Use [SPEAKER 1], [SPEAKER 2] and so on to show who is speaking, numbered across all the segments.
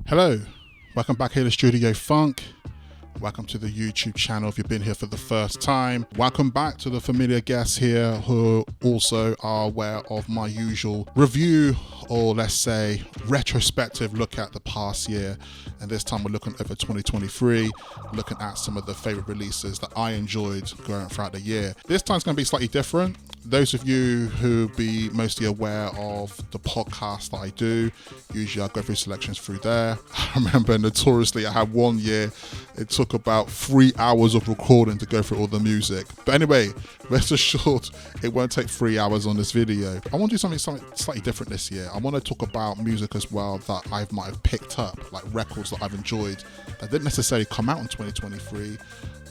[SPEAKER 1] Hello, welcome back here to Studio Funk. Welcome to the YouTube channel if you've been here for the first time. Welcome back to the familiar guests here who also are aware of my usual review, or let's say retrospective look at the past year. And this time we're looking over 2023, looking at some of the favorite releases that I enjoyed going throughout the year. This time's going to be slightly different. Those of you who be mostly aware of the podcast that I do, usually I go through selections through there. I remember notoriously I had one year, it took about 3 hours of recording to go through all the music. But anyway, rest assured, it won't take 3 hours on this video. I want to do something slightly different this year. I want to talk about music as well that I might have picked up, like records that I've enjoyed that didn't necessarily come out in 2023,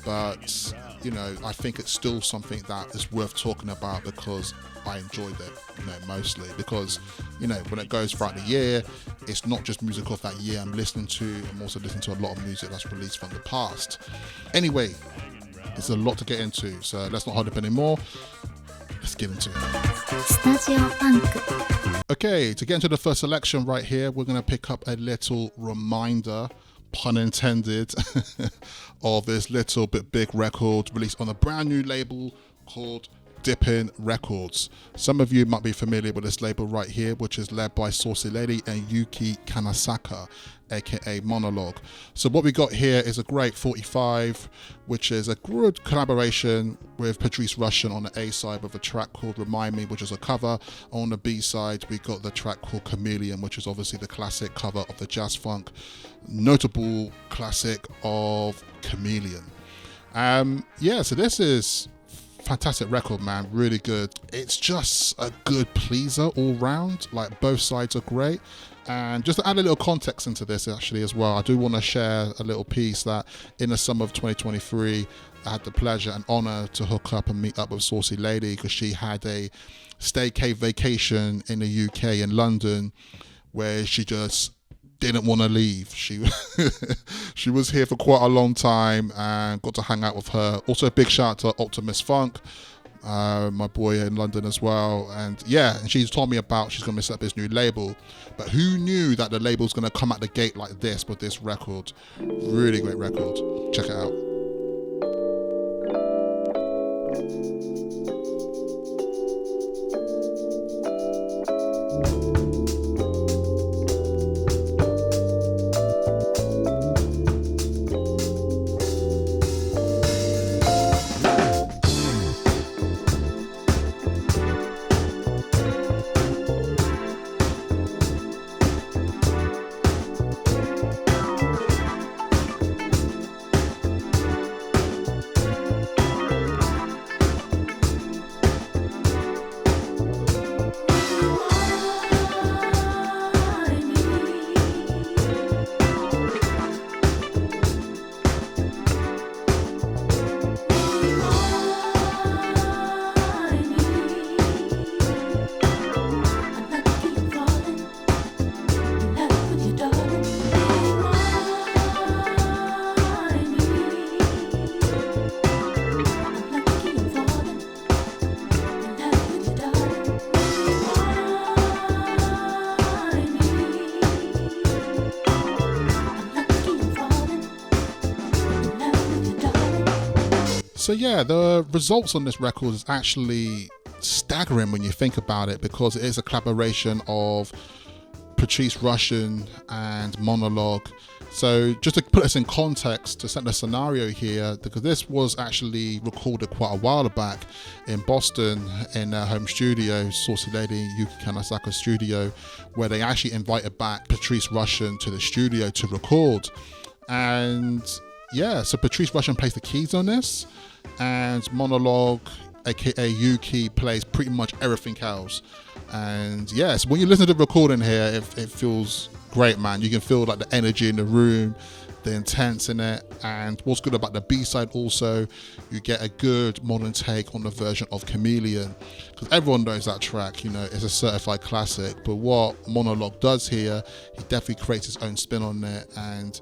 [SPEAKER 1] but you know, I think it's still something that is worth talking about because I enjoyed it, you know, mostly because, you know, when it goes throughout the year, it's not just music of that year I'm listening to, I'm also listening to a lot of music that's released from the past. Anyway, there's a lot to get into, so let's not hold up anymore. Let's get into it. Okay, to get into the first selection right here, we're going to pick up a little reminder, pun intended, of this little bit big record released on a brand new label called Dippin Records. Some of you might be familiar with this label right here, which is led by Saucy Lady and Yuki Kanasaka, aka Monologue. So what we got here is a great 45, which is a good collaboration with Patrice Rushen on the A side with a track called Remind Me, which is a cover. On the B side, we got the track called Chameleon, which is obviously the classic cover of the jazz funk, notable classic of Chameleon. So this is fantastic record, man, really good. It's just a good pleaser all round, like both sides are great. And just to add a little context into this actually as well, I do want to share a little piece that in the summer of 2023 I had the pleasure and honor to hook up and meet up with Saucy Lady because she had a staycay vacation in the UK in London where she just didn't want to leave. She was here for quite a long time and got to hang out with her. Also a big shout out to Optimus Funk, my boy in London as well. And she's told me about she's going to set up this new label. But who knew that the label's going to come at the gate like this with this record? Really great record. Check it out. So the results on this record is actually staggering when you think about it because it is a collaboration of Patrice Rushen and Monologue. So just to put this in context, to set the scenario here, because this was actually recorded quite a while back in Boston in their home studio, Saucy Lady Yuki Kanasaka studio, where they actually invited back Patrice Rushen to the studio to record. And so Patrice Rushen plays the keys on this, and Monologue, aka Yuki, plays pretty much everything else. And so when you listen to the recording here, it feels great, man. You can feel like the energy in the room, the intense in it. And what's good about the B-side also, you get a good modern take on the version of Chameleon, because everyone knows that track, you know, it's a certified classic. But what Monologue does here, he definitely creates his own spin on it and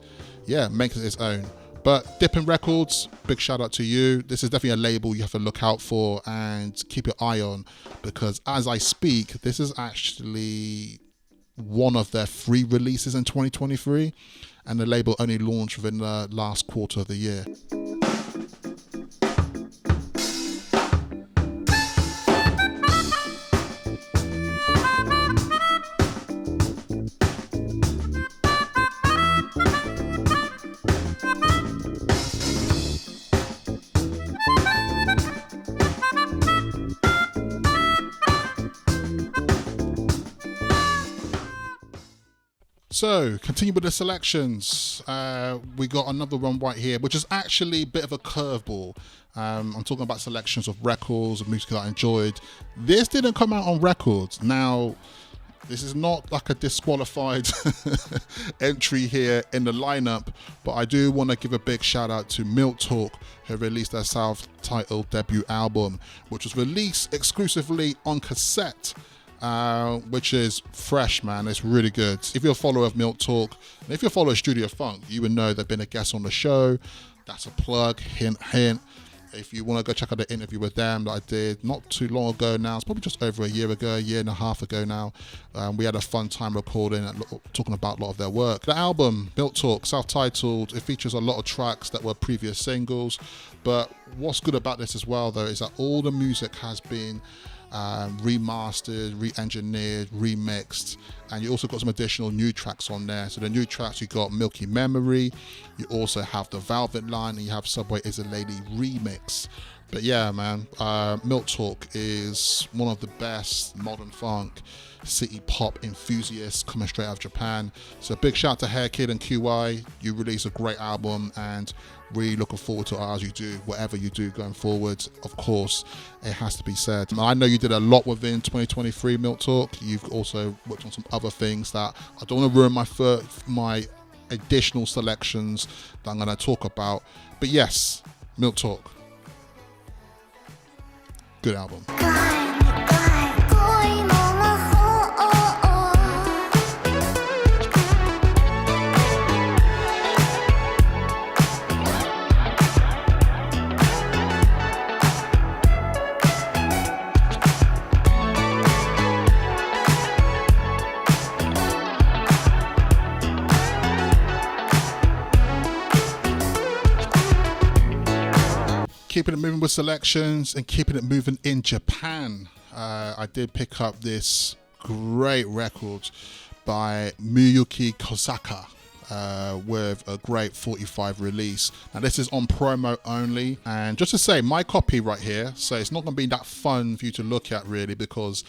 [SPEAKER 1] makes it his own. But Dippin Records, big shout out to you. This is definitely a label you have to look out for and keep your eye on, because as I speak, this is actually one of their 3 releases in 2023, and the label only launched within the last quarter of the year. So, continue with the selections. We got another one right here, which is actually a bit of a curveball. I'm talking about selections of records, of music that I enjoyed. This didn't come out on records. Now, this is not like a disqualified entry here in the lineup, but I do want to give a big shout out to Milk Talk, who released their self-titled debut album, which was released exclusively on cassette. Which is fresh, man. It's really good. If you're a follower of Milk Talk, and if you're a follower of Studio Funk, you would know they've been a guest on the show. That's a plug, hint, hint. If you want to go check out the interview with them that I did not too long ago now, it's probably just over a year and a half ago now. We had a fun time recording and talking about a lot of their work. The album, Milk Talk, self-titled, it features a lot of tracks that were previous singles. But what's good about this as well, though, is that all the music has been remastered, re-engineered, remixed, and you also got some additional new tracks on there. So the new tracks, you got Milky Memory, you also have the Velvet Line, and you have Subway Is a Lady remix. But yeah, man, Milk Talk is one of the best modern funk city pop enthusiasts coming straight out of Japan. So big shout out to Hair Kid and QI. You released a great album, and really looking forward to it as you do whatever you do going forward. Of course, it has to be said. I know you did a lot within 2023, Milk Talk. You've also worked on some other things that I don't want to ruin my additional selections that I'm going to talk about. But yes, Milk Talk, good album. Keeping it moving with selections and keeping it moving in Japan. I did pick up this great record by Miyuki Kosaka with a great 45 release. Now this is on promo only, and just to say, my copy right here, so it's not going to be that fun for you to look at really, because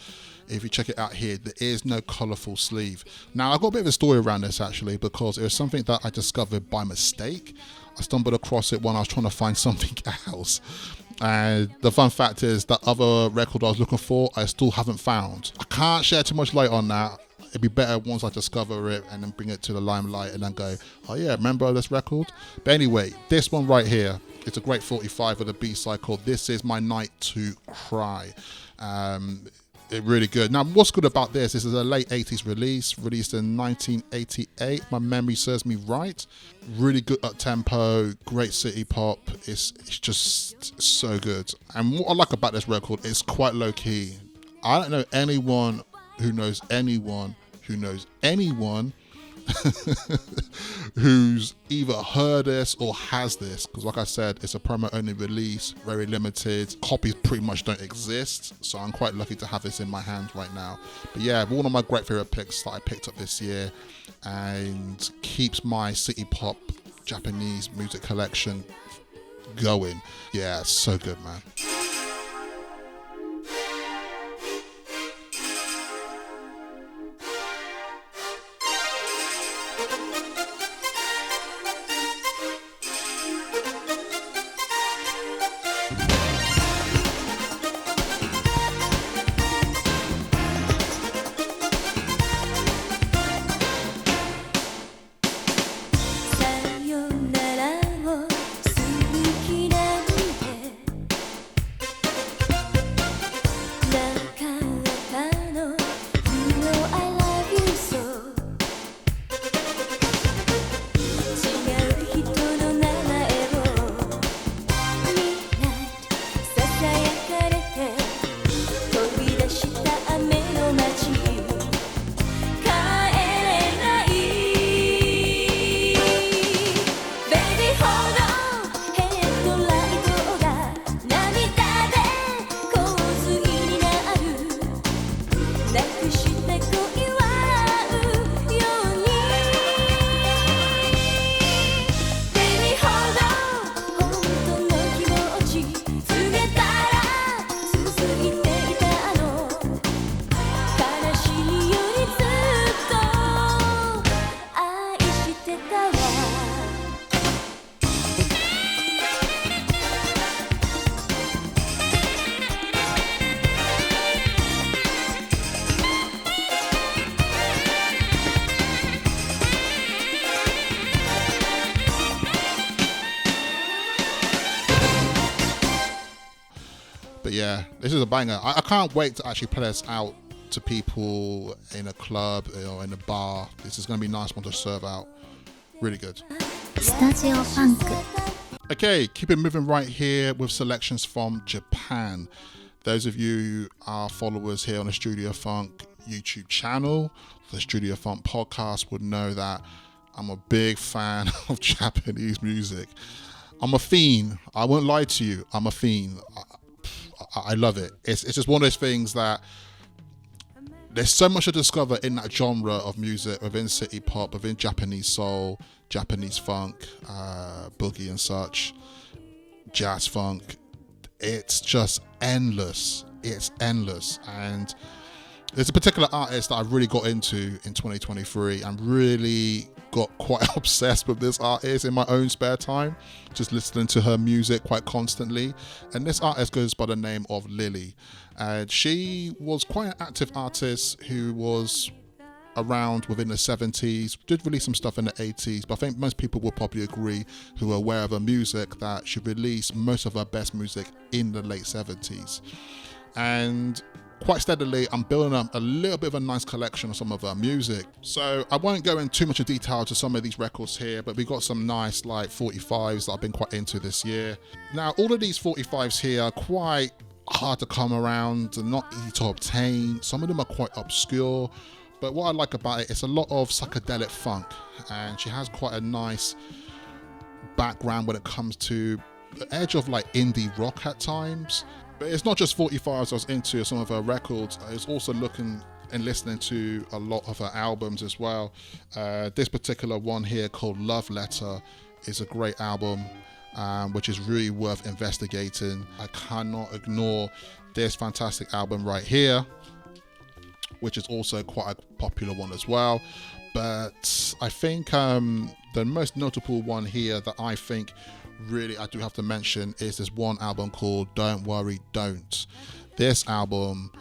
[SPEAKER 1] if you check it out here, there is no colourful sleeve. Now I've got a bit of a story around this actually, because it was something that I discovered by mistake. I stumbled across it when I was trying to find something else. And the fun fact is that other record I was looking for, I still haven't found. I can't share too much light on that. It'd be better once I discover it and then bring it to the limelight and then go, oh yeah, remember this record? But anyway, this one right here, it's a great 45 with a B-side called This Is My Night to Cry. It's really good. Now, what's good about this? This is a late 80s release, released in 1988. My memory serves me right. Really good up tempo, great city pop. It's just so good. And what I like about this record is quite low key. I don't know anyone who knows anyone who knows anyone who's either heard this or has this, because like I said, it's a promo only release, very limited, copies pretty much don't exist, so I'm quite lucky to have this in my hands right now. But yeah, one of my great favorite picks that I picked up this year and keeps my city pop Japanese music collection going. Yeah, it's so good, man. But yeah, this is a banger. I can't wait to actually play this out to people in a club or in a bar. This is going to be a nice one to serve out. Really good. Okay, keep it moving right here with selections from Japan. Those of you who are followers here on the Studio Funk YouTube channel, the Studio Funk podcast, would know that I'm a big fan of Japanese music. I'm a fiend. I won't lie to you. I'm a fiend. I love it. It's just one of those things that there's so much to discover in that genre of music, within city pop, within Japanese soul, Japanese funk, boogie and such, jazz funk. It's just endless. It's endless. And there's a particular artist that I really got into in 2023 and really got quite obsessed with this artist in my own spare time, just listening to her music quite constantly. And this artist goes by the name of Lily. And she was quite an active artist who was around within the 70s, did release some stuff in the 80s, but I think most people will probably agree, who are aware of her music, that she released most of her best music in the late 70s. And quite steadily, I'm building up a little bit of a nice collection of some of her music. So I won't go into too much of detail to some of these records here, but we got some nice like 45s that I've been quite into this year. Now, all of these 45s here are quite hard to come around and not easy to obtain. Some of them are quite obscure, but what I like about it, it's a lot of psychedelic funk, and she has quite a nice background when it comes to the edge of like indie rock at times. But it's not just 45s I was into, some of her records. I was also looking and listening to a lot of her albums as well. This particular one here called Love Letter is a great album, which is really worth investigating. I cannot ignore this fantastic album right here, which is also quite a popular one as well. But I think the most notable one here that I think really I do have to mention is this one album called Don't Worry Don't. This album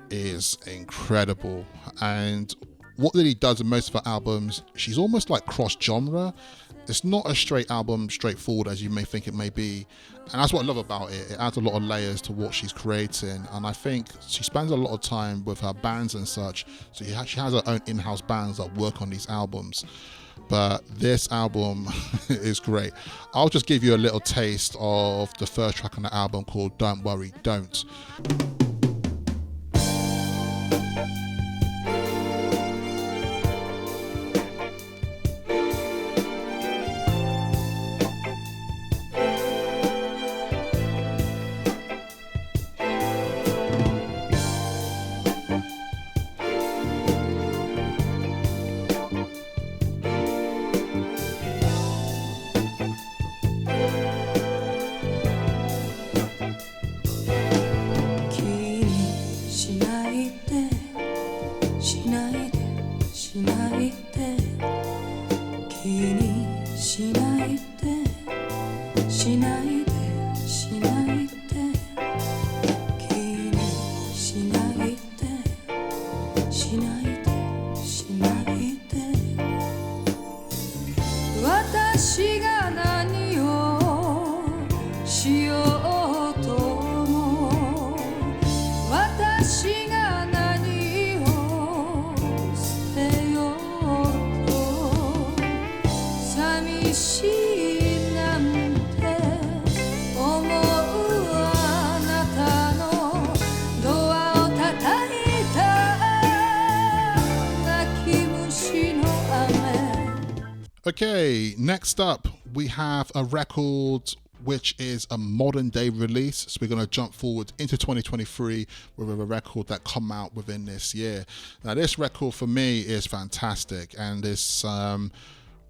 [SPEAKER 1] is incredible, and what Lily does in most of her albums, she's almost like cross-genre. It's not a straight album, straightforward as you may think it may be, and that's what I love about it. It adds a lot of layers to what she's creating, and I think she spends a lot of time with her bands and such, so she has her own in-house bands that work on these albums. But this album is great. I'll just give you a little taste of the first track on the album called Don't Worry Don't. Okay, next up we have a record which is a modern day release. So we're going to jump forward into 2023 with a record that come out within this year. Now this record for me is fantastic, and it's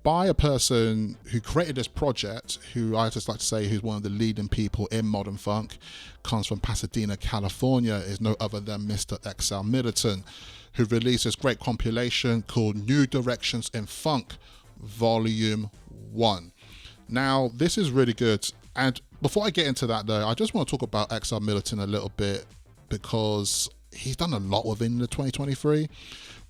[SPEAKER 1] by a person who created this project, who I just like to say who's one of the leading people in modern funk, comes from Pasadena, California, is no other than Mr. XL Middleton, who released this great compilation called New Directions in Funk Volume 1. Now, this is really good. And before I get into that though, I just want to talk about XR Militant a little bit, because he's done a lot within the 2023,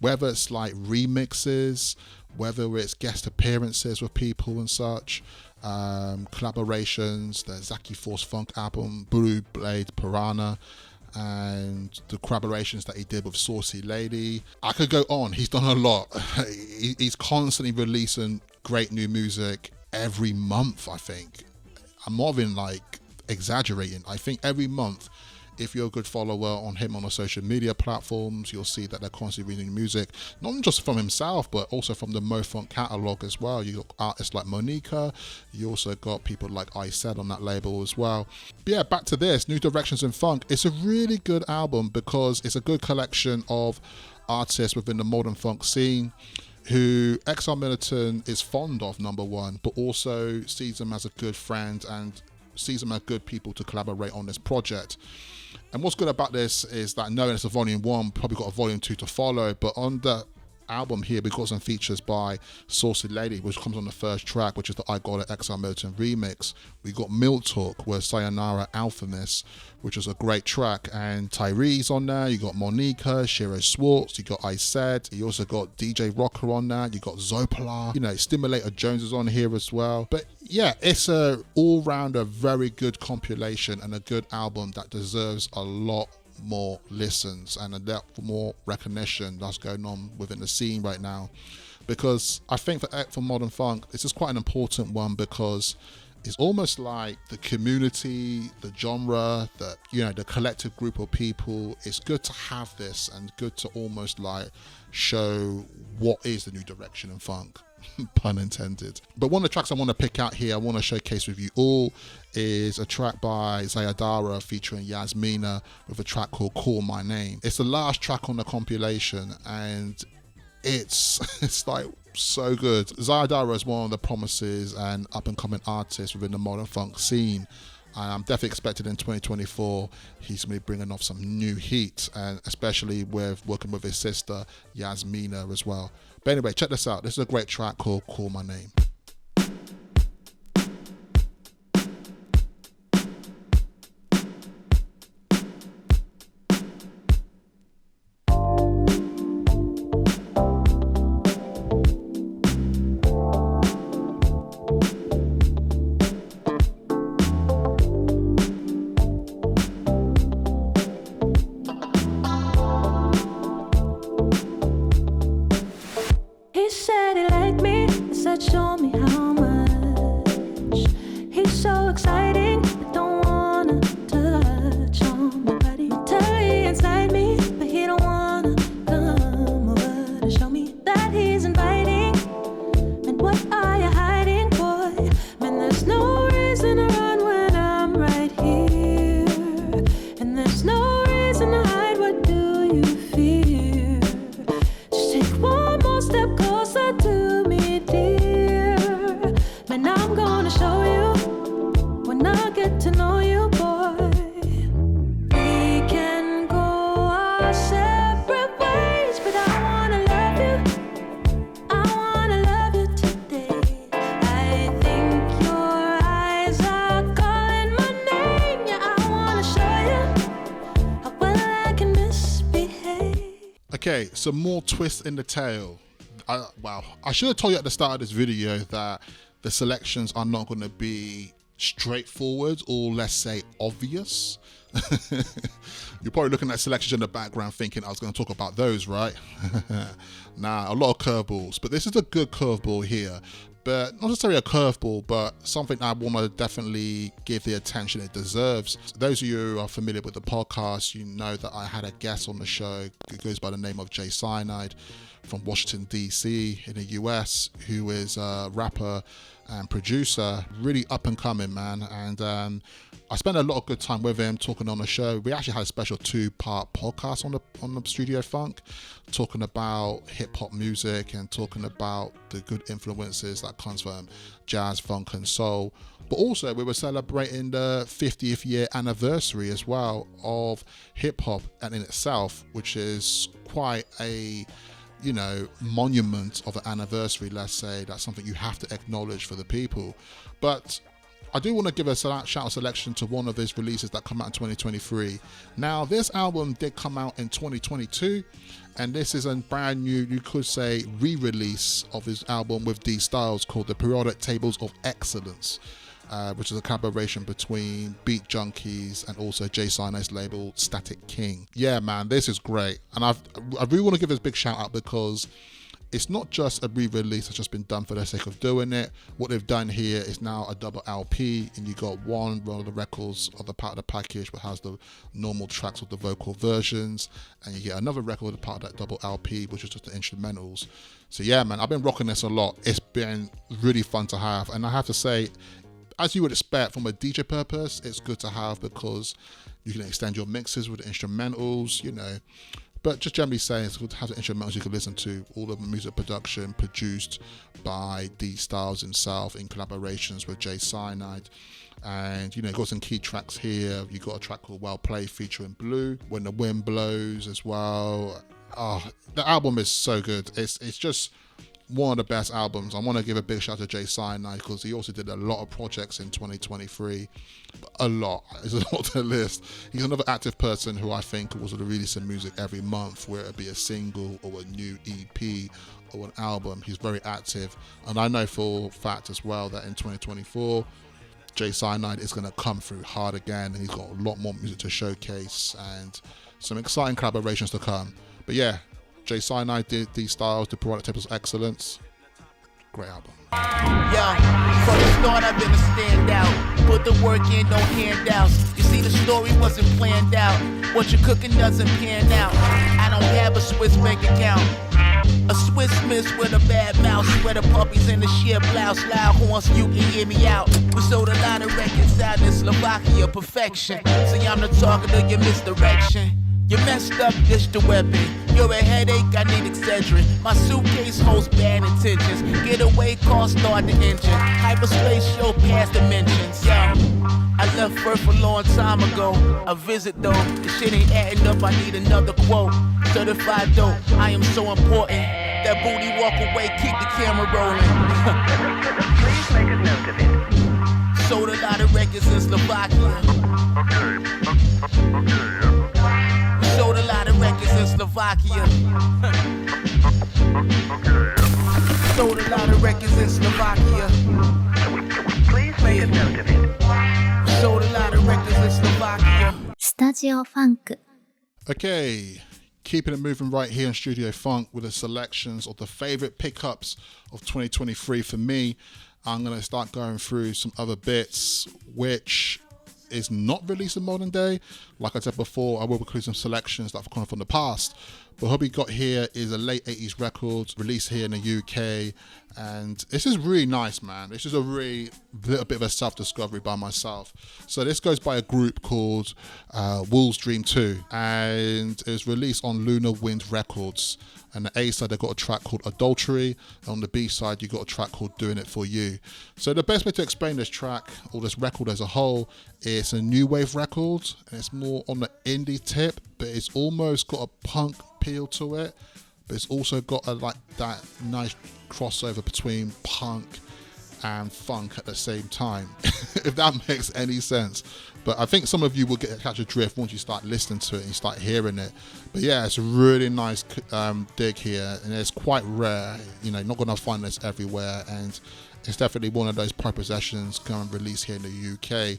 [SPEAKER 1] whether it's like remixes, whether it's guest appearances with people and such, collaborations, the Zaki Force Funk album, Blue Blade Piranha, and the collaborations that he did with Saucy Lady. I could go on. He's done a lot. He's constantly releasing great new music every month, I think. I'm not even like exaggerating. I think every month, if you're a good follower on him on the social media platforms, you'll see that they're constantly releasing music, not just from himself, but also from the MoFunk catalog as well. You got artists like Monica, you also got people like I Said on that label as well. But yeah, back to this, New Directions in Funk. It's a really good album because it's a good collection of artists within the modern funk scene who XR Militant is fond of, number one, but also sees them as a good friend and sees them as good people to collaborate on this project. And what's good about this is that knowing it's a volume 1, probably got a volume 2 to follow, but on the album here, we've got some features by Saucy Lady, which comes on the first track, which is the I Got It XR Militant remix. We got Milk Talk with Sayonara Alphemus, which is a great track, and Tyrese on there. You got Monica, Shiro Swartz, you got I Said, you also got DJ Rocker on there, you got Zopala, Stimulator Jones is on here as well. But yeah, it's a all-round a very good compilation and a good album that deserves a lot more listens and a lot more recognition that's going on within the scene right now, because I think for modern funk this is quite an important one, because it's almost like the community, the genre, the collective group of people. It's good to have this and good to almost like show what is the new direction in funk, pun intended. But one of the tracks I want to pick out here, I want to showcase with you all, is a track by Zayadara featuring Yasmina with a track called Call My Name. It's the last track on the compilation and it's like so good. Zayadara is one of the promises and up and coming artists within the modern funk scene. I'm definitely expected in 2024 he's going to be bringing off some new heat, and especially with working with his sister Yasmina as well. But anyway, check this out. This is a great track called Call My Name.
[SPEAKER 2] Show me how much. He's so exciting, I don't wanna touch on my body. Tell me inside me, but he don't wanna come over to show me that he's inviting. And what are you hiding, boy? Man, there's no reason to run when I'm right here. And there's no reason to hide, what do you fear? Just take one more step closer to me, dear. And I'm gonna show you when I get to know you, boy. We can go our separate ways, but I wanna love you. I wanna love you today. I think your eyes are calling my name. Yeah, I wanna show you how well I can misbehave.
[SPEAKER 1] Okay, some more twists in the tale. Wow, I should have told you at the start of this video that the selections are not going to be straightforward or, let's say, obvious. You're probably looking at selections in the background thinking I was going to talk about those, right? Nah, a lot of curveballs, but this is a good curveball here. But not necessarily a curveball, but something I want to definitely give the attention it deserves. Those of you who are familiar with the podcast, you know that I had a guest on the show who goes by the name of Jay Cyanide from Washington, DC in the US, who is a rapper and producer, really up and coming, man. And I spent a lot of good time with him talking on the show. We actually had a special 2-part podcast on the Studio Funk, talking about hip hop music and talking about the good influences that comes from jazz, funk and soul. But also we were celebrating the 50th year anniversary as well of hip hop and in itself, which is quite a monument of an anniversary, let's say. That's something you have to acknowledge for the people. But I do want to give a shout out selection to one of his releases that come out in 2023. Now, this album did come out in 2022, and this is a brand new, you could say, re-release of his album with D Styles called The Periodic Tables of Excellence, which is a collaboration between Beat Junkies and also Jay Sinai's label Static King. Yeah, man, this is great. And I really want to give this a big shout out because it's not just a re-release that's just been done for the sake of doing it. What they've done here is now a double LP, and you got one of the records of the part of the package which has the normal tracks with the vocal versions, and you get another record part of that double LP which is just the instrumentals. So yeah, man, I've been rocking this a lot. It's been really fun to have, and I have to say, as you would expect from a DJ purpose, it's good to have because you can extend your mixes with the instrumentals, But just generally saying, it's good to have the instrumentals you can listen to, all the music production produced by D Styles himself in collaborations with Jay Sinai. And, got some key tracks here. You got a track called Well Played featuring Blue, When the Wind Blows as well. Oh, the album is so good. It's just one of the best albums. I want to give a big shout out to Jay Sinai because he also did a lot of projects in 2023. A lot. There's a lot to list. He's another active person who I think was releasing music every month, whether it be a single or a new EP or an album. He's very active. And I know for a fact as well that in 2024, Jay Sinai is going to come through hard again, and he's got a lot more music to showcase and some exciting collaborations to come. But yeah, Jay Sinai did these styles, The Periodic Tables of Excellence. Great album.
[SPEAKER 3] Yo, from the start I've been a standout. Put the work in, no handouts. You see, the story wasn't planned out. What you're cooking doesn't pan out. I don't have a Swiss bank account. A Swiss miss with a bad mouth. Sweater puppies in the sheer blouse. Loud horns, you can hear me out. We sold a lot of records out in Slovakia, perfection. See, I'm the target of your misdirection. You messed up, dish the weapon. You're a headache, I need Excedrin. My suitcase holds bad intentions. Getaway car, start the engine. Hyperspace show past dimensions. Yo, I left Earth a long time ago. A visit though, the shit ain't adding up, I need another quote. Certified dope, I am so important. That booty walk away, keep the camera rolling.
[SPEAKER 4] Please make a note of it.
[SPEAKER 3] Sold a lot of records in Slovakia. Sold a lot of records in Slovakia. Sold a lot of records in Slovakia.
[SPEAKER 4] Please make a note of it.
[SPEAKER 3] Sold a lot of records in Slovakia.
[SPEAKER 5] スタジオファンク
[SPEAKER 1] Okay, keeping it moving right here in Studio Funk with the selections of the favorite pickups of 2023 for me. I'm going to start going through some other bits which is not released in modern day. Like I said before, I will include some selections that have come from the past. But what we got here is a late 80s record released here in the UK, and this is really nice, man. This is a really little bit of a self-discovery by myself. So this goes by a group called Wolves Dream 2, and it was released on Lunar Wind Records. And the A side, they got a track called Adultery. And on the B side, you got a track called Doing It For You. So the best way to explain this track, or this record as a whole, is a new wave record. And it's more on the indie tip, but it's almost got a punk feel to it. But it's also got that nice crossover between punk and funk at the same time, if that makes any sense. But I think some of you will catch a drift once you start listening to it and you start hearing it. But yeah, it's a really nice dig here, and it's quite rare. You're not going to find this everywhere, and it's definitely one of those prime possessions going released here in the UK.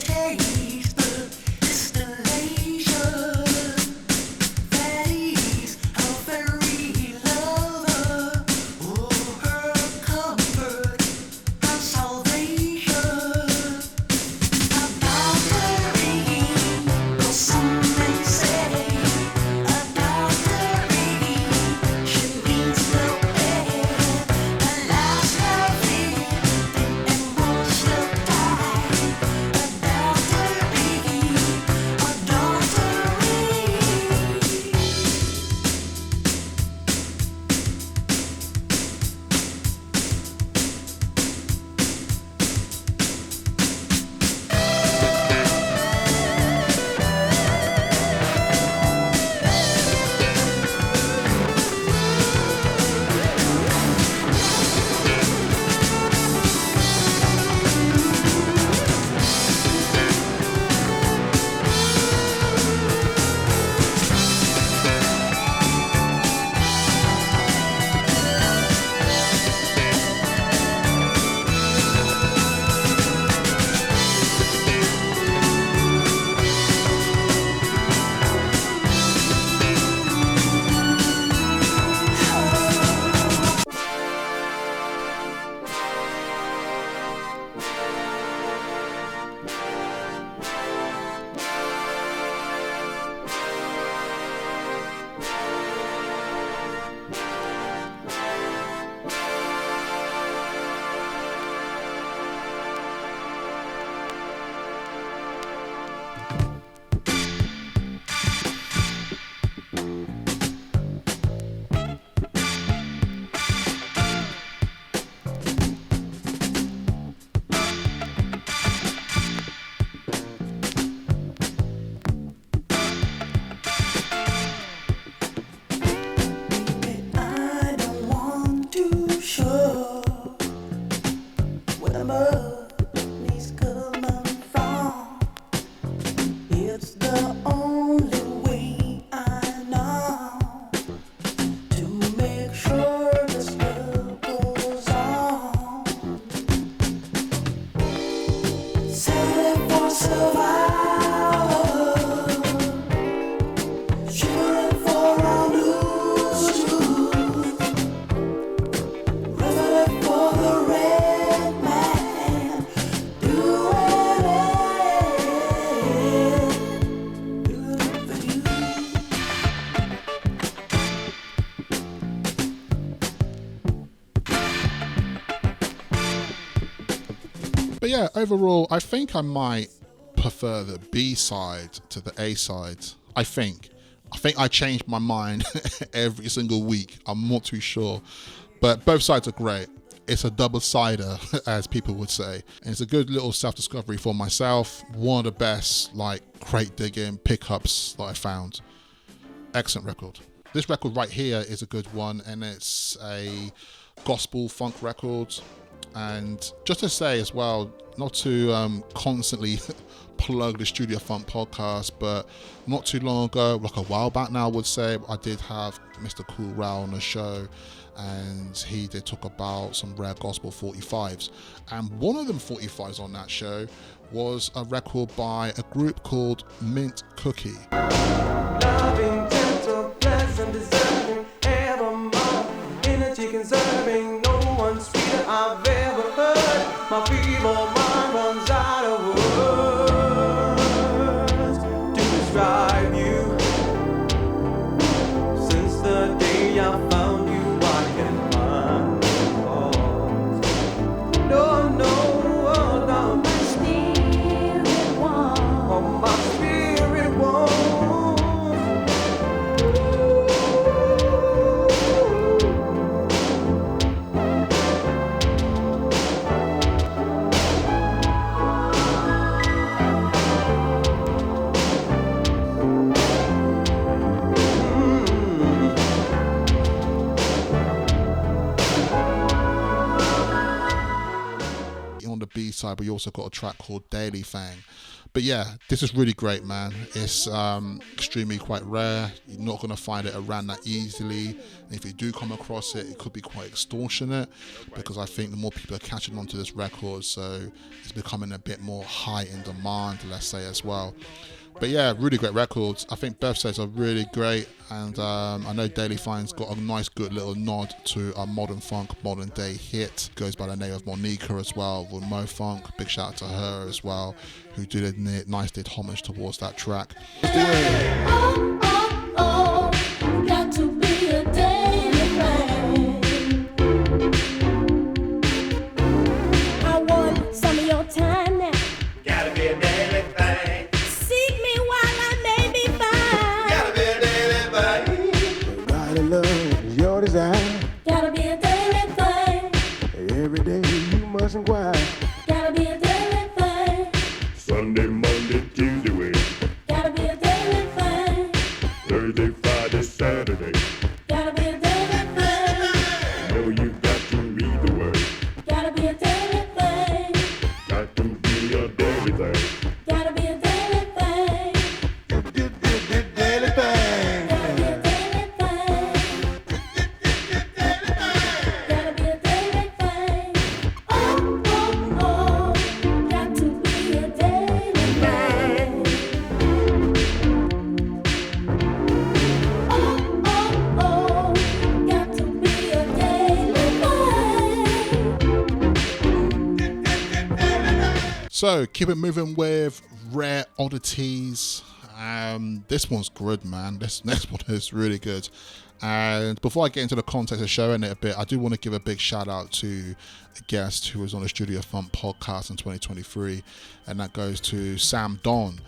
[SPEAKER 2] Taste the distillation.
[SPEAKER 1] But yeah, overall, I think I might prefer the B side to the A side. I think I change my mind every single week. I'm not too sure. But both sides are great. It's a double-sider, as people would say. And it's a good little self-discovery for myself. One of the best, crate digging pickups that I found. Excellent record. This record right here is a good one, and it's a gospel funk record. And just to say as well, not to constantly plug the Studio Funk podcast, but not too long ago, like a while back now I would say, I did have Mr. Cool Rao on the show, and he did talk about some rare gospel 45s. And one of them 45s on that show was a record by a group called Mint Cookie.
[SPEAKER 5] Loving, gentle, pleasant, deserving, evermore, in a chicken serving, no one sweeter I've ever heard. My feeble mind runs out of words to describe you. Since the day I found you, I can find no faults. No, no, oh, no.
[SPEAKER 2] My spirit wants.
[SPEAKER 5] Oh, my spirit wants.
[SPEAKER 1] On the B side, but you also got a track called Daily Thing. But yeah, this is really great, man. It's extremely quite rare. You're not going to find it around that easily. And if you do come across it, it could be quite extortionate, because I think the more people are catching on to this record, so it's becoming a bit more high in demand, let's say, as well. But yeah, really great records. I think both sides are really great, and I know Daily Fine's got a nice good little nod to a modern funk, modern day hit. Goes by the name of Monica as well, with Mo Funk. Big shout out to her as well, who did homage towards that track.
[SPEAKER 2] Oh, oh, oh, got to be a daily thing. I want some of your time now.
[SPEAKER 5] Gotta be a daily thing.
[SPEAKER 2] Seek me while I may be found.
[SPEAKER 5] Gotta be a daily thing.
[SPEAKER 6] Godly love is your desire.
[SPEAKER 2] Gotta be a daily thing.
[SPEAKER 6] Every day you must inquire.
[SPEAKER 2] Gotta be a daily thing.
[SPEAKER 7] Sunday, Monday, Tuesday, Wednesday,
[SPEAKER 2] Gotta be a daily thing.
[SPEAKER 7] Thursday, Friday, Saturday.
[SPEAKER 2] Gotta be a daily thing.
[SPEAKER 7] Know you got to read the word.
[SPEAKER 2] Gotta be a daily thing.
[SPEAKER 7] Got to be a daily thing.
[SPEAKER 2] Gotta be a daily thing.
[SPEAKER 6] Daily thing.
[SPEAKER 2] Gotta be a daily thing. Gotta be a daily thing. Oh, oh, oh, got to be a daily thing. Oh, oh, oh, got to be a daily thing.
[SPEAKER 1] So keep it moving with rare oddities. This one's good, man. This next one is really good. And before I get into the context of showing it a bit, I do want to give a big shout out to a guest who was on the Studio Funk podcast in 2023, and that goes to Sam Don,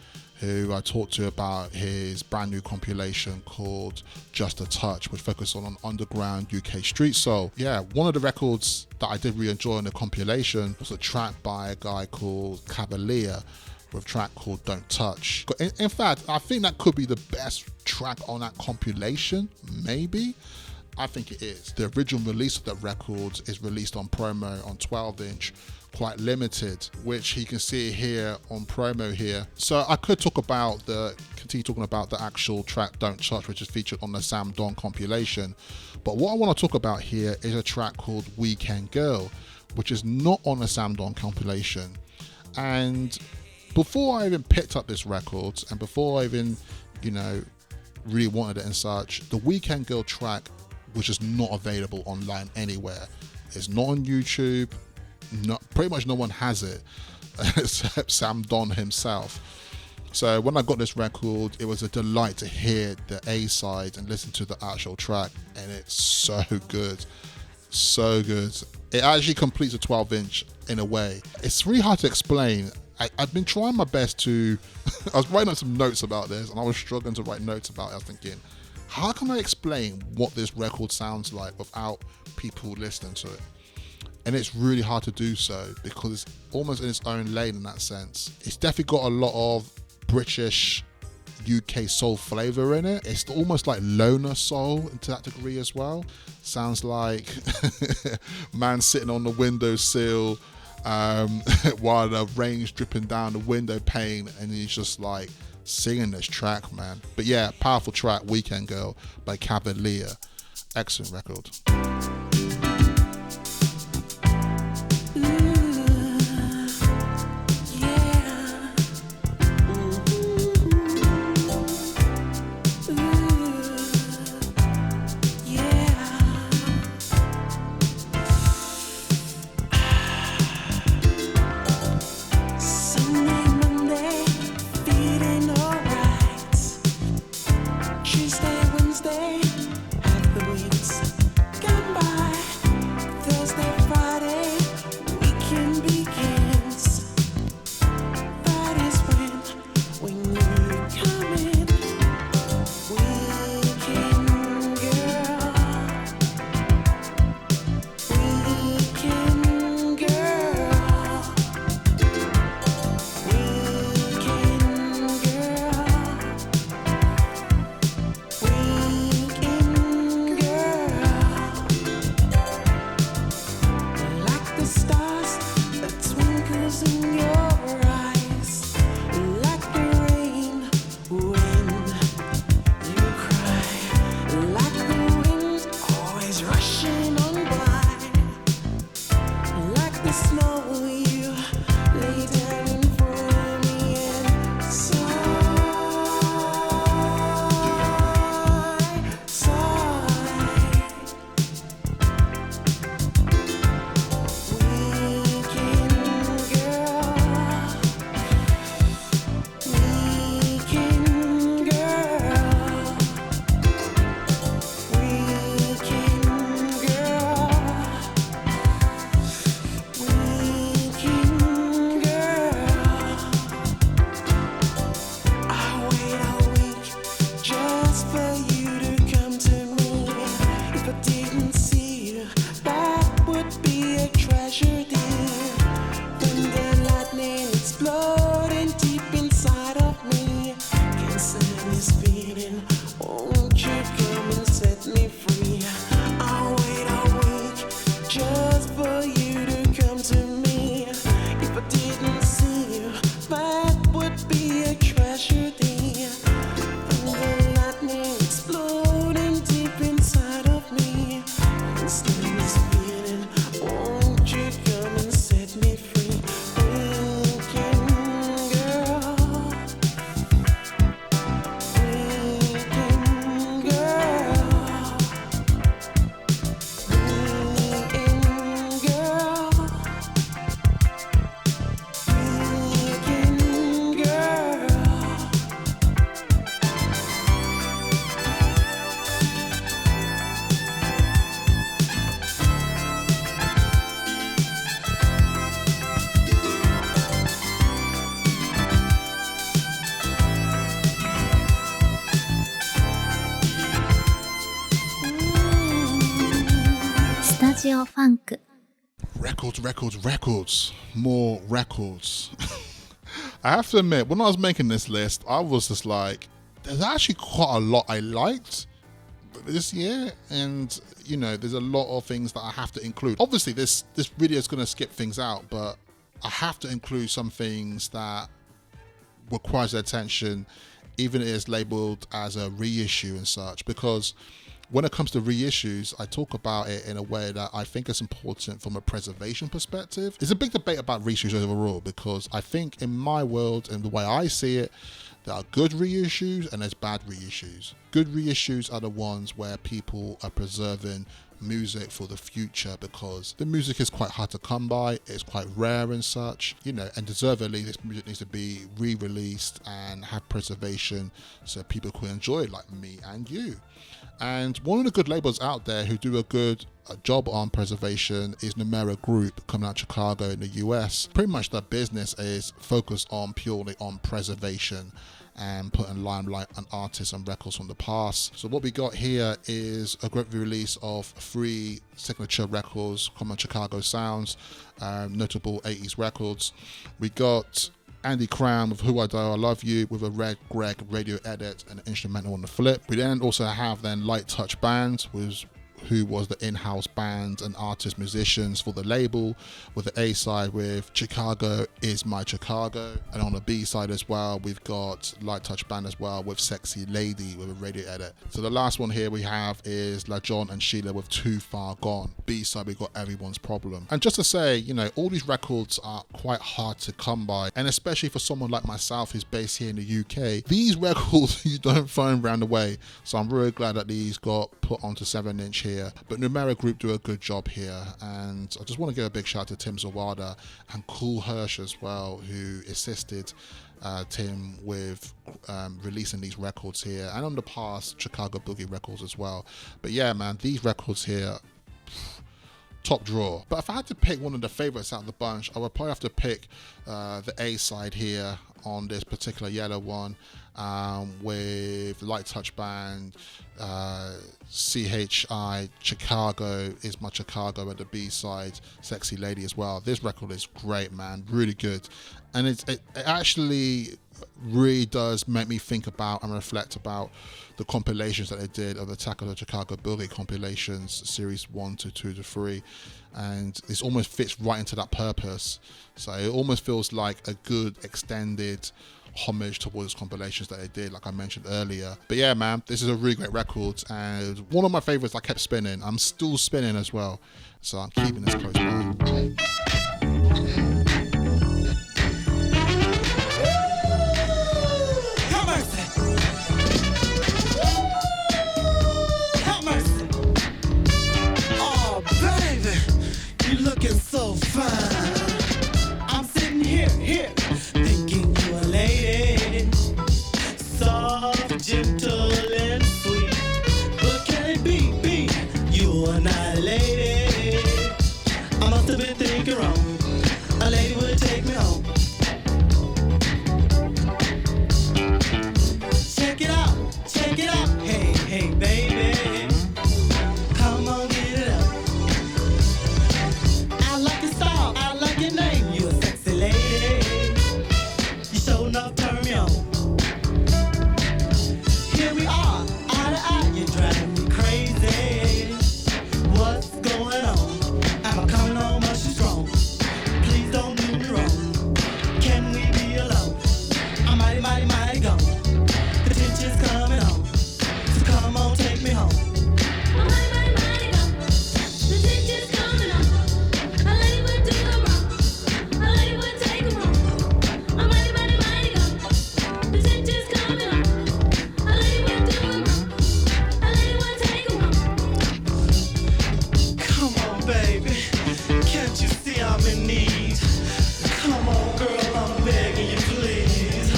[SPEAKER 1] who I talked to about his brand new compilation called Just a Touch, which focuses on underground UK street soul. Yeah, one of the records that I did really enjoy in the compilation was a track by a guy called Cavalier, with a track called Don't Touch. In fact, I think that could be the best track on that compilation, maybe. I think it is. The original release of the record is released on promo on 12-inch, quite limited, which you can see here on promo here. So I could continue talking about the actual track Don't Touch, which is featured on the Sam Don compilation. But what I want to talk about here is a track called Weekend Girl, which is not on the Sam Don compilation. And before I even picked up this record and before I even, really wanted it and such, the Weekend Girl track was just not available online anywhere. It's not on YouTube. Pretty much no one has it except Sam Don himself. So when I got this record, it was a delight to hear the A-side and listen to the actual track, and it's so good. So good. It actually completes a 12-inch in a way. It's really hard to explain. I've been trying my best to... I was writing up some notes about this, and I was struggling to write notes about it. I was thinking, how can I explain what this record sounds like without people listening to it? And it's really hard to do so because it's almost in its own lane in that sense. It's definitely got a lot of British UK soul flavour in it. It's almost like loner soul to that degree as well. Sounds like man sitting on the windowsill while the rain's dripping down the window pane, and he's just like singing this track, man. But yeah, powerful track, Weekend Girl by Cavalier. Excellent record. Records, more records. I have to admit, when I was making this list, I was just like, there's actually quite a lot I liked this year, and there's a lot of things that I have to include. Obviously, this video is going to skip things out, but I have to include some things that requires attention, even if it's labeled as a reissue and such, because when it comes to reissues, I talk about it in a way that I think is important from a preservation perspective. There's a big debate about reissues overall, because I think in my world and the way I see it, there are good reissues and there's bad reissues. Good reissues are the ones where people are preserving music for the future, because the music is quite hard to come by, it's quite rare and such, and deservedly this music needs to be re-released and have preservation so people can enjoy it, like me and you. And one of the good labels out there who do a good job on preservation is Numera Group, coming out of Chicago in the US. Pretty much their business is focused purely on preservation and putting limelight on artists and records from the past. So what we got here is a great release of 3 signature records from Chicago Sounds, notable 80s records. We got Andy Cram with Who I Die I Love You with a Red Greg radio edit and an instrumental on the flip. We then also have Light Touch Band, who was the in-house band and artist musicians for the label, with the A side with Chicago Is My Chicago, and on the B side as well we've got Light Touch Band as well with Sexy Lady with a radio edit. So the last one here we have is La John and Sheila with Too Far Gone. B side we got Everyone's Problem. And just to say, all these records are quite hard to come by, and especially for someone like myself who's based here in the UK, these records you don't find around the way. So I'm really glad that these got put onto 7-inch here. But Numera Group do a good job here, and I just want to give a big shout out to Tim Zawada and Cool Hirsch as well, who assisted Tim with releasing these records here, and on the past Chicago Boogie records as well. But yeah, man, these records here, top drawer. But if I had to pick one of the favorites out of the bunch, I would probably have to pick the A side here on this particular yellow one, with Light Touch Band, CHI Chicago Is My Chicago, at the B side Sexy Lady as well. This record is great, man, really good, and it actually really does make me think about and reflect about the compilations that they did of the Attack of the Chicago Boogie compilations, series 1 to 2 to 3, and it almost fits right into that purpose. So it almost feels like a good extended homage towards compilations that they did, like I mentioned earlier. But yeah, man, this is a really great record, and one of my favorites. I kept spinning. I'm still spinning as well, so I'm keeping this close by.
[SPEAKER 8] Looking so fine. I'm sitting here, thinking you a lady, soft, gentle, and sweet. But can it be you are not a lady? I must have been thinking wrong. A lady would take me home. Check it out, hey, baby. Come on, get it up. I like your style, I like your name. You a sexy lady. You sure enough turn me on. Here we are, eye to eye. You're driving me crazy. What's going on? Am I coming on much too strong? Please don't do me wrong. Can we be alone? I'm mighty gone. The tension's coming on. So come on, take me home.
[SPEAKER 2] I'm mighty gone. The tension's coming on. A lady would do her wrong. A lady would take him home. I'm mighty gone. The tension's coming on. A lady would do her wrong. A lady would take him home.
[SPEAKER 8] Come on, baby. Can't you see I'm in need? Come on, girl, I'm begging you, please.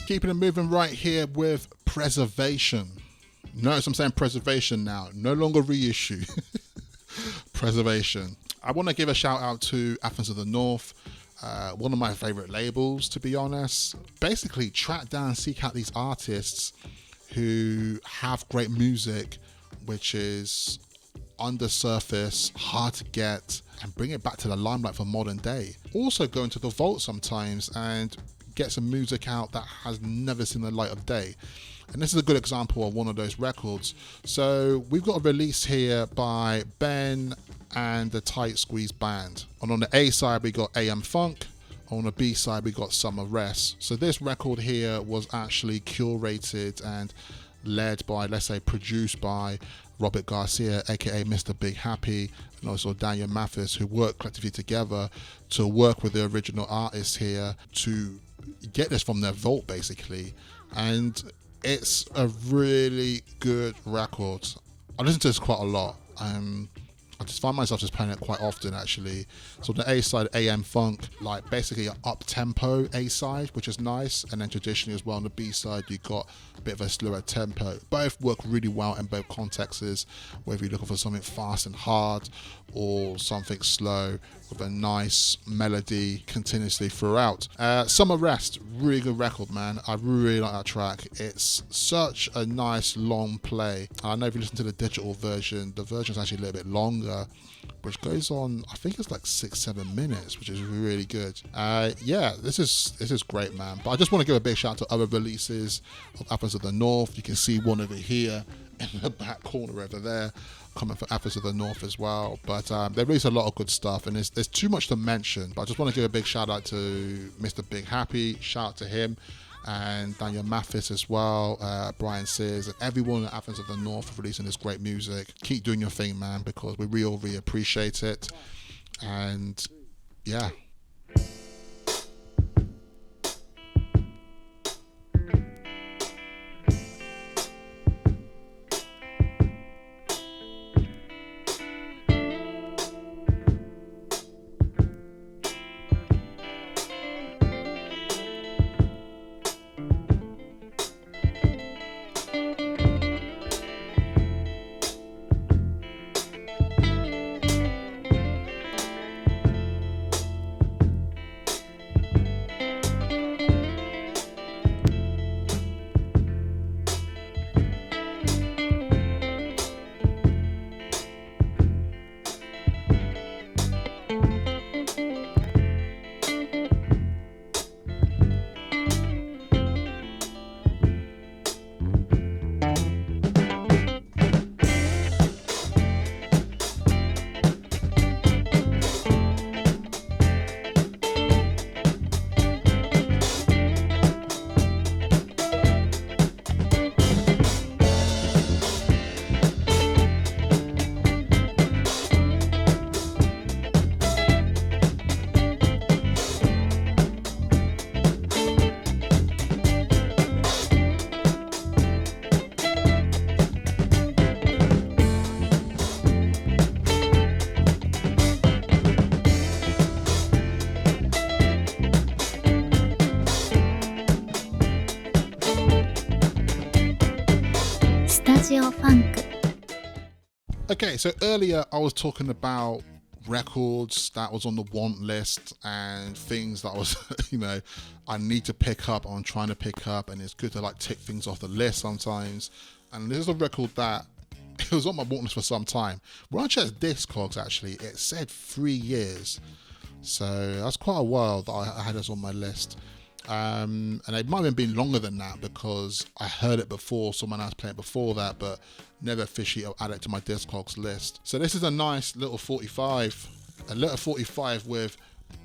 [SPEAKER 1] Keeping it moving right here with preservation. Notice I'm saying preservation now, no longer reissue. Preservation. I want to give a shout out to Athens of the North, one of my favorite labels, to be honest. Basically, track down, seek out these artists who have great music, which is on the surface, hard to get, and bring it back to the limelight for modern day. Also go into the vault sometimes and get some music out that has never seen the light of day. And this is a good example of one of those records. So we've got a release here by Ben and the Tight Squeeze Band. And on the A side, we got AM Funk. On the B side, we got Summer Rest. So this record here was actually curated and led by, let's say, produced by Robert Garcia, aka Mr. Big Happy, and also Daniel Mathis, who worked collectively together to work with the original artists here to get this from their vault, basically. And it's a really good record. I listen to this quite a lot. I just find myself just playing it quite often, actually. So the A side, AM Funk, like basically an up tempo A side, which is nice, and then traditionally as well on the B side, you got a bit of a slower tempo. Both work really well in both contexts, whether you're looking for something fast and hard or something slow with a nice melody continuously throughout. Summer Rest, really good record, man. I really like that track. It's such a nice long play. I know if you listen to the digital version, the version's actually a little bit longer, which goes on, I think it's like 6-7 minutes, which is really good. Yeah, this is great, man. But I just want to give a big shout out to other releases of Avis of the North. You can see one over here in the back corner over there, coming from Avis of the North as well. But they release a lot of good stuff, and there's too much to mention. But I just want to give a big shout out to Mr. Big Happy. Shout out to him. And Daniel Mathis as well, Brian Sears, and everyone at Athens of the North for releasing this great music. Keep doing your thing, man, because we really appreciate it. And yeah. Okay, so earlier I was talking about records that was on the want list and things that was, I need to pick up, or I'm trying to pick up, and it's good to like tick things off the list sometimes. And this is a record that it was on my want list for some time. When I checked Discogs, actually, it said 3 years. So that's quite a while that I had this on my list. And it might have been longer than that because I heard it before, someone else played it before that, but never officially added it to my Discogs list. So this is a nice little 45, with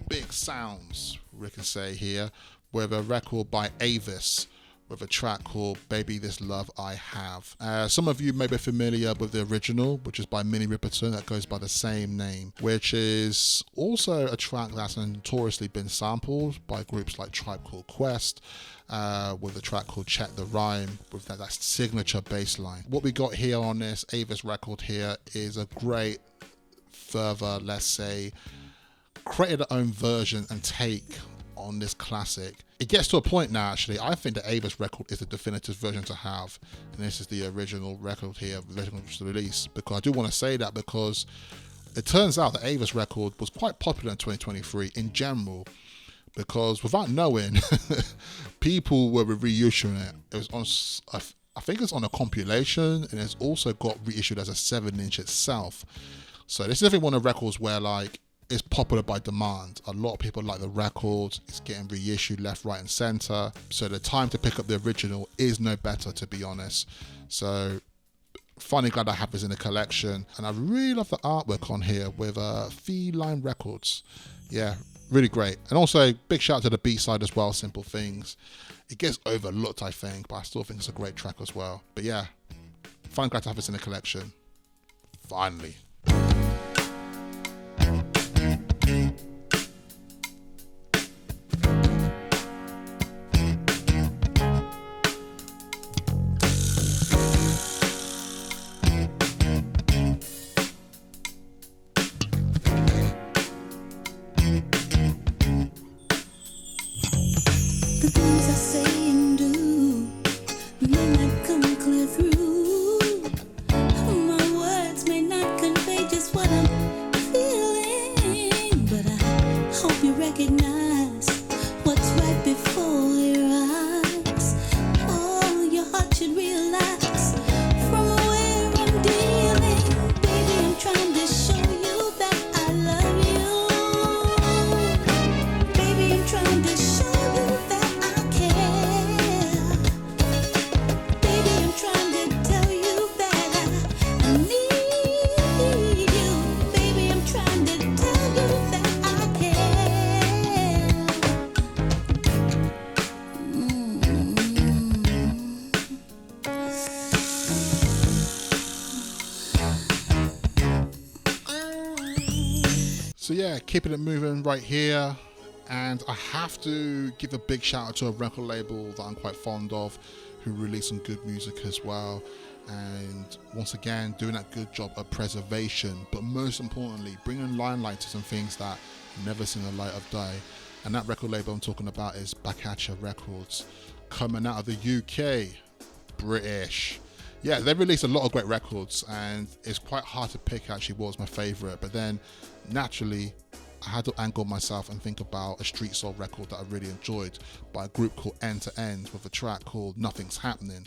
[SPEAKER 1] big sounds, we can say here, with a record by Avis, with a track called Baby This Love I Have. Some of you may be familiar with the original, which is by Minnie Riperton, that goes by the same name, which is also a track that's notoriously been sampled by groups like Tribe Called Quest, with a track called Check the Rhyme, with that signature bass line. What we got here on this Avis record here is a great further, let's say, created their own version and take on this classic. It gets to a point now, actually, I think the Avis record is the definitive version to have, and this is the original record here, the original release, because I do want to say that because it turns out the Avis record was quite popular in 2023 in general, because without knowing, people were reissuing it. It was on, I think it's on a compilation, and it's also got reissued as a 7-inch itself. So this is definitely one of the records where, like, it's popular by demand. A lot of people like the record. It's getting reissued left, right, and center. So the time to pick up the original is no better, to be honest. So finally glad I have this in the collection. And I really love the artwork on here with Feline Records. Yeah, really great. And also big shout out to the B-side as well, Simple Things. It gets overlooked, I think, but I still think it's a great track as well. But yeah, finally glad to have this in the collection. Finally.
[SPEAKER 2] The things I say and do may not come clear through. My words may not convey just what I'm feeling, but I hope you recognize what's right before your eyes. Oh, your heart should realize from where I'm dealing. Baby, I'm trying to show you that I love you. Baby, I'm trying to show you that I care. Baby, I'm trying to tell you that I need you. Baby, I'm trying to tell you that I care.
[SPEAKER 1] So yeah, keeping it moving right here. And I have to give a big shout out to a record label that I'm quite fond of, who release some good music as well. And once again, doing that good job of preservation, but most importantly, bringing limelight to some things that have never seen the light of day. And that record label I'm talking about is Backhatcher Records, coming out of the UK, British. Yeah, they released a lot of great records, and it's quite hard to pick actually what was my favourite. But then, naturally, I had to angle myself and think about a street soul record that I really enjoyed by a group called End to End with a track called Nothing's Happening.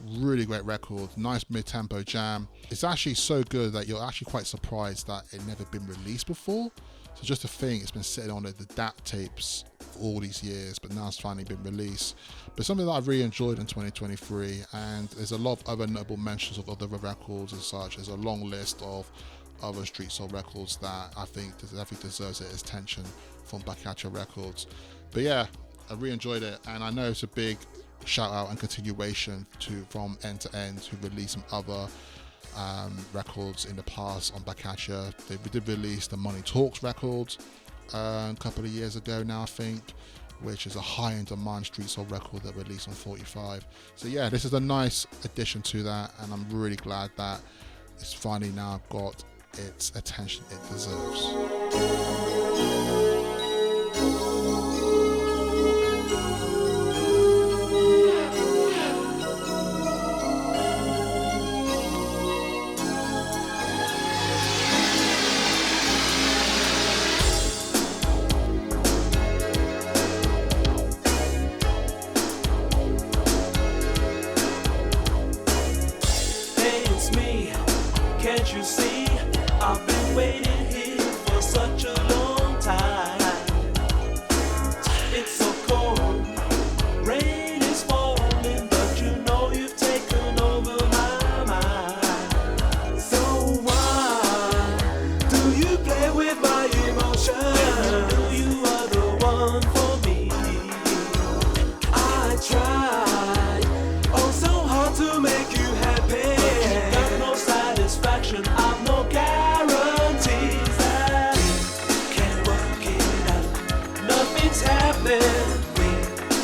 [SPEAKER 1] Really great record, nice mid-tempo jam. It's actually so good that you're actually quite surprised that it never been released before. So just to think, it's been sitting on the DAT tapes for all these years, but now it's finally been released. But something that I've really enjoyed in 2023, and there's a lot of other notable mentions of other records and such. There's a long list of other street soul records that I think definitely deserves its attention from Backhatcher Records. But yeah, I really enjoyed it, and I know it's a big shout out and continuation from End to End, who released some other records in the past on Backhatcher. They did release the Money Talks record a couple of years ago now, I think, which is a high in demand street soul record that released on 45. So yeah, this is a nice addition to that, and I'm really glad that it's finally now got its attention it deserves.
[SPEAKER 5] Hey, it's me. Can't you see? I've been waiting here for such a long time. It's so cold, rain is falling, but you know you've taken over my mind. So why do you play with my emotions? You know you are the one for me. I tried oh so hard to make you happy, but you got no satisfaction. I've no guarantees that we can work it out. Nothing's happening. We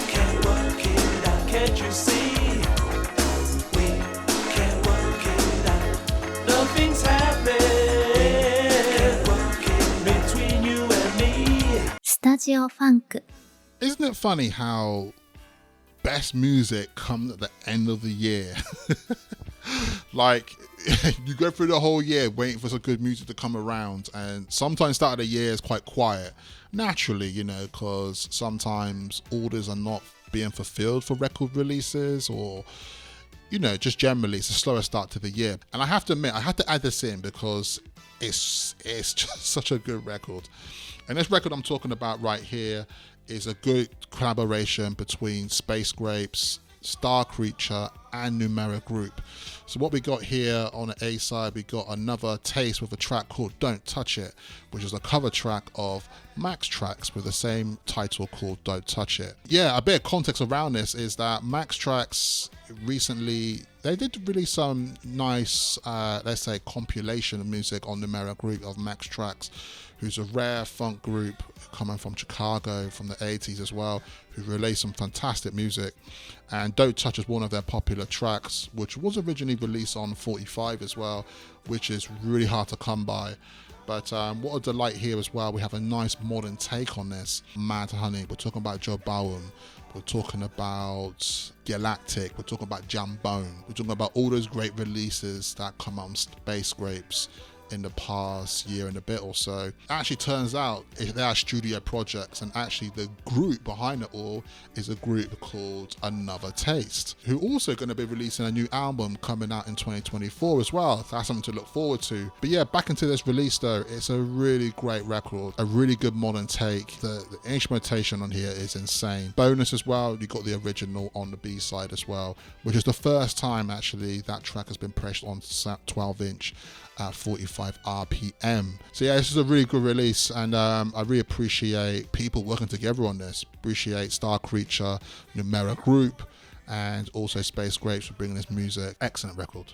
[SPEAKER 5] can work it out. Can't you see? We can work it out. Nothing's happening. We can work it between you and me.
[SPEAKER 2] スタジオファンク
[SPEAKER 1] Isn't it funny how best music comes at the end of the year? Like, you go through the whole year waiting for some good music to come around, and sometimes start of the year is quite quiet. Naturally, you know, because sometimes orders are not being fulfilled for record releases, or you know, just generally it's a slower start to the year. And I have to admit, I had to add this in because it's just such a good record. And this record I'm talking about right here is a good collaboration between Space Grapes, Star Creature and Numeric Group. So what we got here on the A side, we got Another Taste with a track called Don't Touch It, which is a cover track of Max Tracks with the same title called Don't Touch It. Yeah, a bit of context around this is that Max Tracks recently, they did release some nice, let's say, compilation of music on Numeric Group of Max Tracks, who's a rare funk group coming from Chicago from the 80s as well, who released some fantastic music. And Don't Touch is one of their popular tracks, which was originally released on 45 as well, which is really hard to come by. But what a delight here as well. We have a nice modern take on this. Mad Honey, we're talking about Joe Bowen, we're talking about Galactic, we're talking about Jambone, we're talking about all those great releases that come out on Space Grapes in the past year and a bit or so. Actually turns out they are studio projects, and actually the group behind it all is a group called Another Taste, who also going to be releasing a new album coming out in 2024 as well. So that's something to look forward to. But yeah, back into this release though, it's a really great record, a really good modern take. The instrumentation on here is insane. Bonus as well, you got the original on the B side as well, which is the first time actually that track has been pressed on 12-inch at 45 RPM. So yeah, this is a really good release, and I really appreciate people working together on this. Appreciate Star Creature, Numeric Group, and also Space Grapes for bringing this music. Excellent record.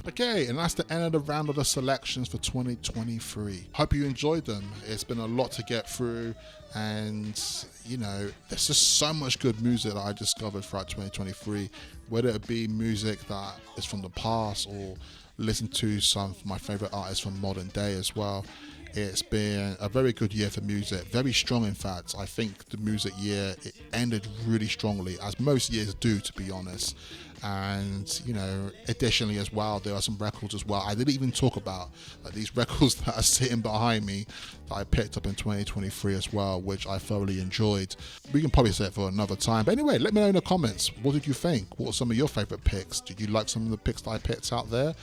[SPEAKER 1] Okay, and that's the end of the round of the selections for 2023. Hope you enjoyed them. It's been a lot to get through, and you know, there's just so much good music that I discovered throughout 2023, whether it be music that is from the past or listen to some of my favorite artists from modern day as well. It's been a very good year for music, very strong in fact. I think the music year, it ended really strongly, as most years do, to be honest. And you know, additionally as well, there are some records as well I didn't even talk about, like these records that are sitting behind me that I picked up in 2023 as well, which I thoroughly enjoyed. We can probably say it for another time, but anyway, let me know in the comments, what did you think? What were some of your favorite picks? Did you like some of the picks that I picked out there?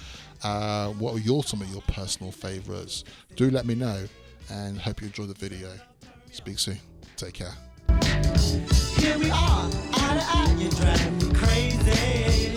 [SPEAKER 1] What were some of your personal favorites? Do let me know, and hope you enjoy the video. Speak soon. Take care.
[SPEAKER 8] Here we are, eye to eye, you're driving me crazy.